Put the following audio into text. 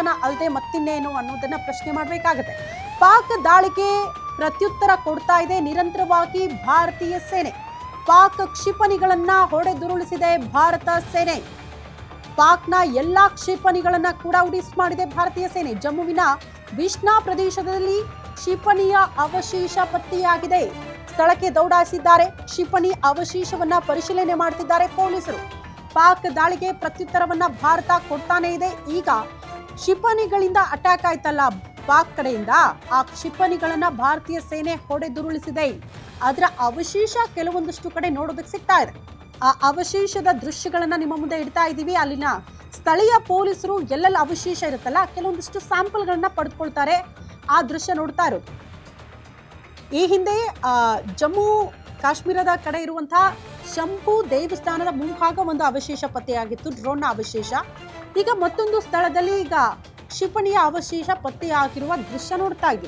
ಕಳ್ಳತನ ಅಲ್ಲದೆ ಮತ್ತಿನ್ನೇನು ಅನ್ನೋದನ್ನ ಪ್ರಶ್ನೆ ಮಾಡಬೇಕಾಗುತ್ತೆ. ಪಾಕ್ ದಾಳಿಗೆ ಪ್ರತ್ಯುತ್ತರ ಕೊಡ್ತಾ ಇದೆ ನಿರಂತರವಾಗಿ ಭಾರತೀಯ ಸೇನೆ. ಪಾಕ್ ಕ್ಷಿಪಣಿಗಳನ್ನ ಹೊಡೆದುರುಳಿಸಿದೆ ಭಾರತ ಸೇನೆ. ಪಾಕ್ನ ಎಲ್ಲಾ ಕ್ಷಿಪಣಿಗಳನ್ನ ಕೂಡ ಉಡಿಸ್ ಮಾಡಿದೆ ಭಾರತೀಯ ಸೇನೆ. ಜಮ್ಮುವಿನ ಬಿಷ್ಣಾ ಪ್ರದೇಶದಲ್ಲಿ ಕ್ಷಿಪಣಿಯ ಅವಶೇಷ ಪತ್ತೆಯಾಗಿದೆ. ಸ್ಥಳಕ್ಕೆ ದೌಡಾಯಿಸಿದ್ದಾರೆ. ಕ್ಷಿಪಣಿ ಅವಶೇಷವನ್ನ ಪರಿಶೀಲನೆ ಮಾಡುತ್ತಿದ್ದಾರೆ ಪೊಲೀಸರು. ಪಾಕ್ ದಾಳಿಗೆ ಪ್ರತ್ಯುತ್ತರವನ್ನ ಭಾರತ ಕೊಡ್ತಾನೆ ಇದೆ. ಈಗ ಕ್ಷಿಪಣಿಗಳಿಂದ ಅಟ್ಯಾಕ್ ಆಯ್ತಲ್ಲ ಪಾಕ್ ಕಡೆಯಿಂದ, ಆ ಕ್ಷಿಪಣಿಗಳನ್ನ ಭಾರತೀಯ ಸೇನೆ ಹೊಡೆದುರುಳಿಸಿದೆ. ಅದರ ಅವಶೇಷ ಕೆಲವೊಂದಷ್ಟು ಕಡೆ ನೋಡೋದಕ್ಕೆ ಸಿಗ್ತಾ ಇದೆ. ಆ ಅವಶೇಷದ ದೃಶ್ಯಗಳನ್ನ ನಿಮ್ಮ ಮುಂದೆ ಇಡ್ತಾ ಇದ್ದೀವಿ. ಅಲ್ಲಿನ ಸ್ಥಳೀಯ ಪೊಲೀಸರು ಎಲ್ಲೆಲ್ಲ ಅವಶೇಷ ಇರುತ್ತಲ್ಲ ಕೆಲವೊಂದಿಷ್ಟು ಸ್ಯಾಂಪಲ್ಗಳನ್ನ ಪಡೆದುಕೊಳ್ತಾರೆ. ಆ ದೃಶ್ಯ ನೋಡ್ತಾ ಇರೋದು. ಈ ಹಿಂದೆ ಜಮ್ಮು ಕಾಶ್ಮೀರದ ಕಡೆ ಇರುವಂತಹ ಶಂಭು ದೇವಸ್ಥಾನದ ಮುಂಭಾಗ ಒಂದು ಅವಶೇಷ ಪತ್ತೆಯಾಗಿತ್ತು, ಡ್ರೋನ್ನ ಅವಶೇಷ. ಈಗ ಮತ್ತೊಂದು ಸ್ಥಳದಲ್ಲಿ ಈಗ ಕ್ಷಿಪಣಿಯ ಅವಶೇಷ ಪತ್ತೆಯಾಗಿರುವ ದೃಶ್ಯ ನೋಡ್ತಾ ಇದ್ದೀವಿ.